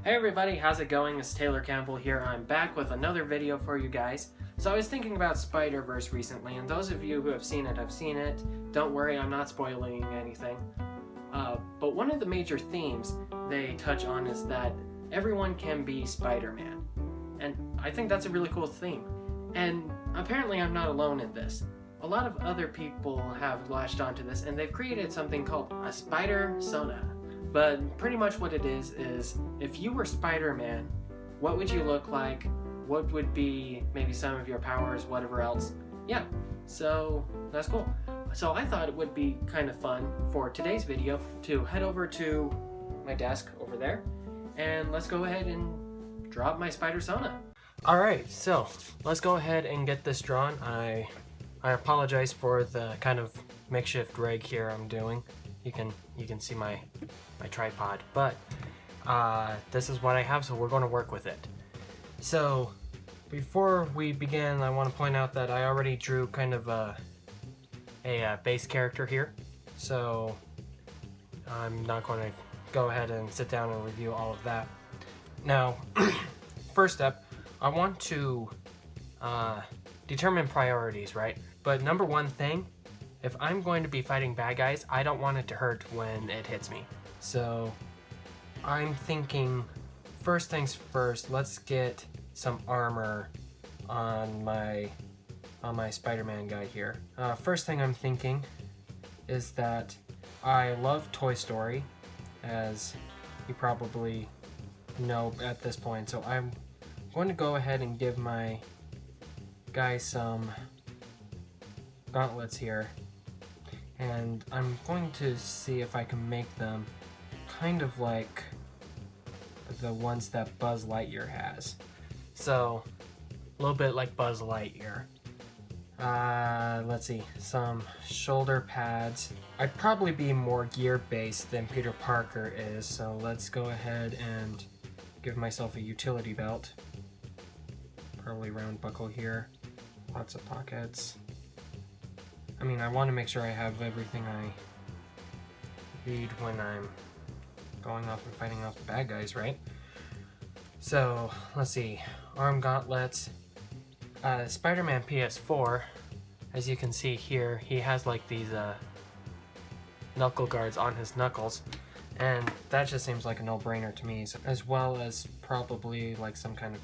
Hey everybody, how's it going? It's Taylor Campbell here. I'm back with another video for you guys. So I was thinking about Spider-Verse recently, and those of you who have seen it have seen it. Don't worry, I'm not spoiling anything. But one of the major themes they touch on is that everyone can be Spider-Man. And I think that's a really cool theme. And apparently I'm not alone in this. A lot of other people have latched onto this, and they've created something called a spider-sona. But pretty much what it is if you were Spider-Man, what would you look like? What would be maybe some of your powers, whatever else? Yeah, so that's cool. So I thought it would be kind of fun for today's video to head over to my desk over there, and let's go ahead and draw up my spider-sona. Alright, so let's go ahead and get this drawn. I apologize for the kind of makeshift rig here I'm doing. You can see my tripod, but this is what I have, so we're going to work with it. So before we begin, I want to point out that I already drew kind of a base character here, so I'm not going to go ahead and sit down and review all of that. Now, first step, I want to determine priorities, right? But number one thing, if I'm going to be fighting bad guys, I don't want it to hurt when it hits me. So I'm thinking, first things first, let's get some armor on my Spider-Man guy here. First thing I'm thinking is that I love Toy Story, as you probably know at this point. So I'm going to go ahead and give my guy some gauntlets here. And I'm going to see if I can make them kind of like the ones that Buzz Lightyear has. So, a little bit like Buzz Lightyear. Let's see, some shoulder pads. I'd probably be more gear-based than Peter Parker is, so let's go ahead and give myself a utility belt. Probably round buckle here. Lots of pockets. I mean, I want to make sure I have everything I need when I'm going off and fighting off the bad guys, right? So, let's see. Arm gauntlets. Spider-Man PS4, as you can see here, he has like these knuckle guards on his knuckles, and that just seems like a no-brainer to me, so, as well as probably like some kind of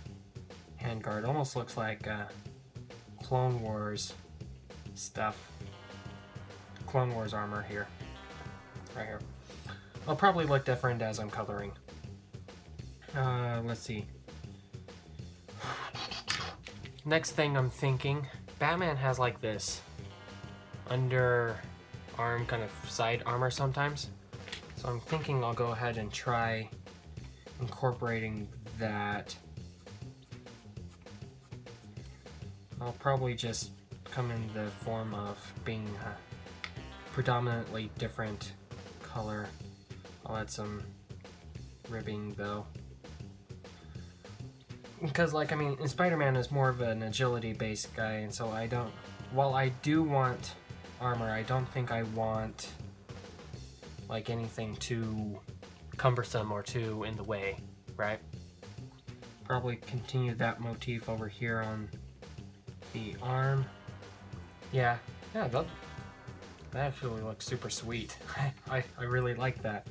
hand guard. Almost looks like Clone Wars stuff. Clone Wars armor here. Right here. I'll probably look different as I'm coloring. Let's see. Next thing I'm thinking, Batman has like this underarm kind of side armor sometimes. So I'm thinking I'll go ahead and try incorporating that. I'll probably just come in the form of being predominantly different color. I'll add some ribbing though, because like, I mean, Spider-Man is more of an agility based guy, and so I don't, while I do want armor, I don't think I want like anything too cumbersome or too in the way, right? Probably continue that motif over here on the arm. Yeah, that actually looks super sweet. I really like that.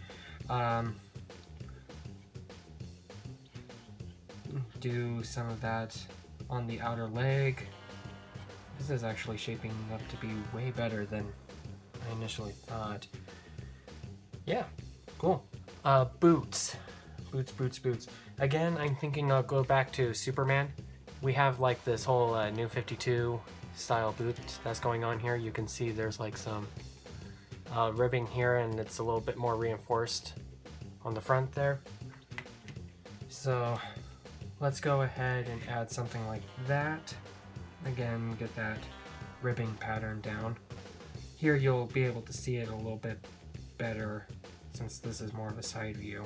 Do some of that on the outer leg. This is actually shaping up to be way better than I initially thought. Yeah, cool. Boots. Boots. Again, I'm thinking I'll go back to Superman. We have like this whole New 52 style boot that's going on here. You can see there's like some ribbing here, and it's a little bit more reinforced on the front there. So let's go ahead and add something like that. Again, get that ribbing pattern down. Here you'll be able to see it a little bit better since this is more of a side view.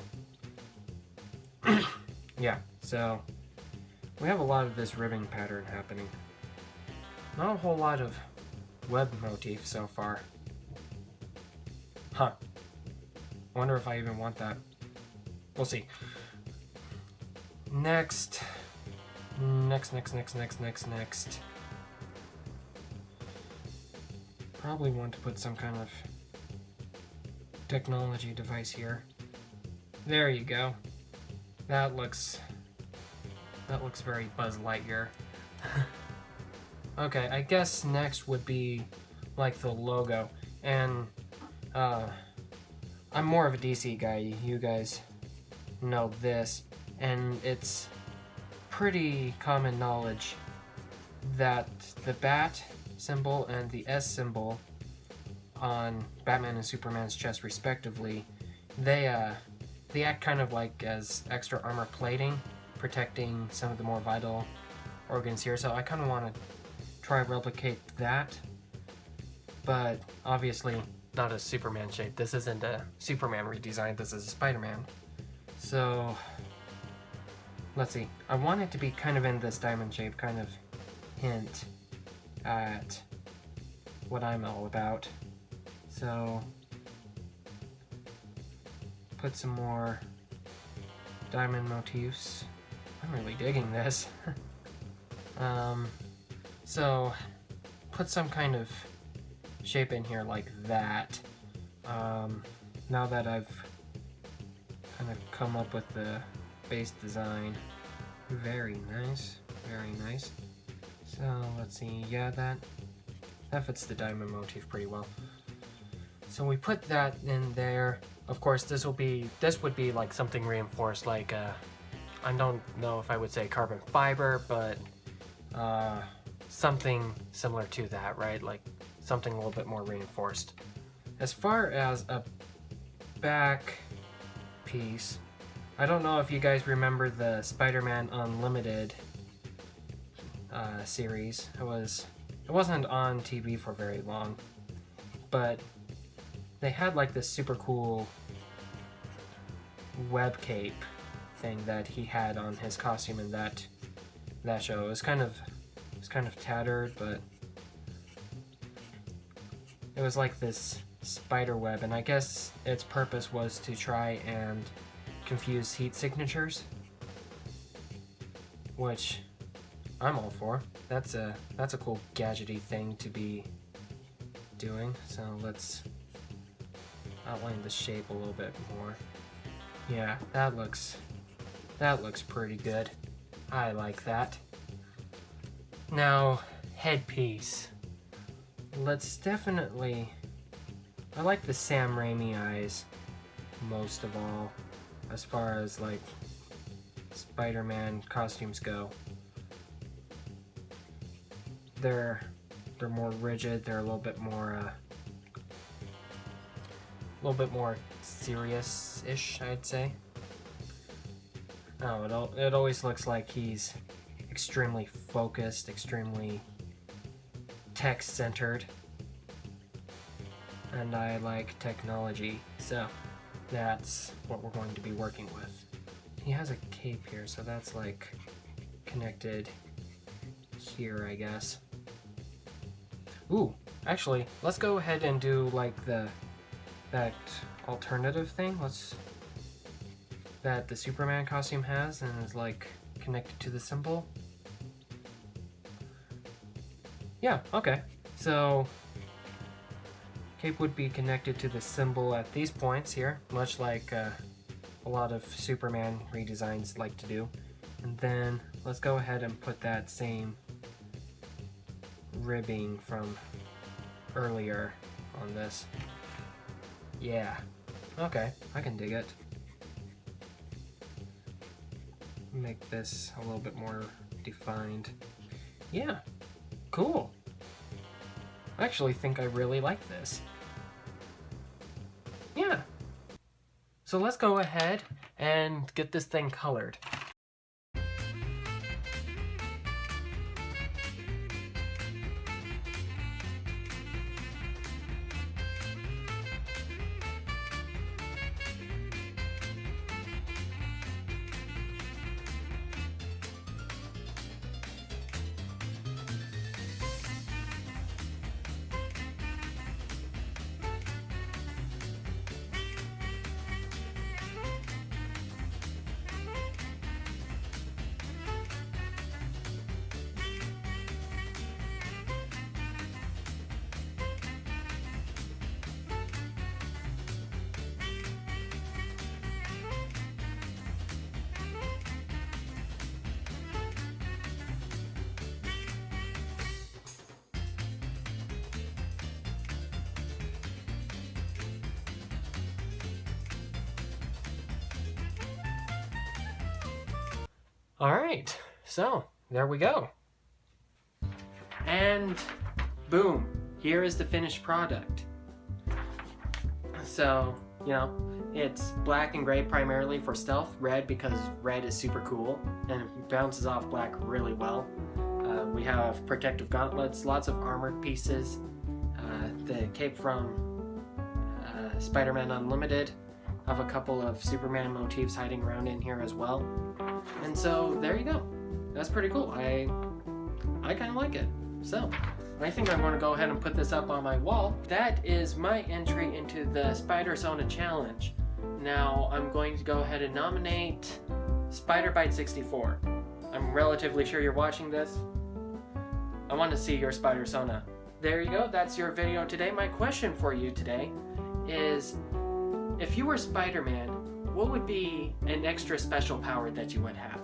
Yeah, so we have a lot of this ribbing pattern happening. Not a whole lot of web motif so far. Huh. Wonder if I even want that. We'll see. Next. Probably want to put some kind of technology device here. There you go. That looks very Buzz Lightyear. Okay, I guess next would be like the logo, and I'm more of a DC guy, you guys know this, and it's pretty common knowledge that the bat symbol and the S symbol on Batman and Superman's chest respectively, they act kind of like as extra armor plating, protecting some of the more vital organs here, so I kind of want to try replicate that, but obviously not a Superman shape. This isn't a Superman redesign, this is a Spider-Man. So let's see, I want it to be kind of in this diamond shape, kind of hint at what I'm all about. So put some more diamond motifs. I'm really digging this. So put some kind of shape in here like that. Now that I've kind of come up with the base design, very nice, very nice. So let's see, yeah, that fits the diamond motif pretty well. So we put that in there. Of course, this would be like something reinforced, like I don't know if I would say carbon fiber, but something similar to that, right? Like something a little bit more reinforced. As far as a back piece, I don't know if you guys remember the Spider-Man Unlimited series. It wasn't on TV for very long, but they had like this super cool web cape thing that he had on his costume in that show. It was kind of tattered, but it was like this spider web, and I guess its purpose was to try and confuse heat signatures, which I'm all for. That's a cool gadgety thing to be doing. So let's outline the shape a little bit more. Yeah, that looks pretty good. I like that. Now, headpiece. Let's definitely... I like the Sam Raimi eyes most of all, as far as like Spider-Man costumes go. They're more rigid. They're a little bit more serious-ish, I'd say. Oh, it always looks like he's extremely focused, extremely text-centered, and I like technology, so that's what we're going to be working with. He has a cape here, so that's like connected here, I guess. Ooh, actually, let's go ahead and do like that alternative thing. That the Superman costume has and is like connected to the symbol. Yeah, okay. So cape would be connected to the symbol at these points here, much like a lot of Superman redesigns like to do. And then let's go ahead and put that same ribbing from earlier on this. Yeah, okay, I can dig it. Make this a little bit more defined. Yeah, cool. I actually think I really like this. Yeah. So let's go ahead and get this thing colored. Alright, so there we go. And boom, here is the finished product. So, you know, it's black and gray primarily for stealth, red because red is super cool and it bounces off black really well. We have protective gauntlets, lots of armored pieces, the cape from Spider-Man Unlimited. I have a couple of Superman motifs hiding around in here as well. And so there you go. That's pretty cool. I kind of like it. So I think I'm going to go ahead and put this up on my wall. That is my entry into the spider-sona challenge. Now I'm going to go ahead and nominate SpiderBite64. I'm relatively sure you're watching this. I want to see your spider-sona. There you go. That's your video today. My question for you today is, if you were Spider-Man, what would be an extra special power that you would have?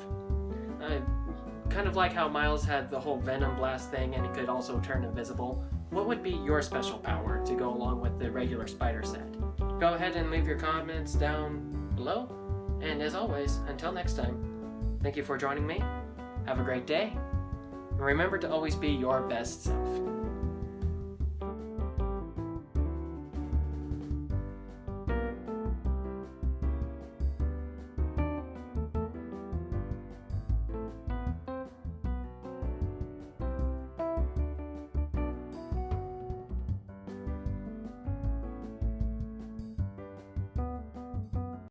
Kind of like how Miles had the whole Venom Blast thing and he could also turn invisible. What would be your special power to go along with the regular spider set? Go ahead and leave your comments down below. And as always, until next time, thank you for joining me. Have a great day. And remember to always be your best self.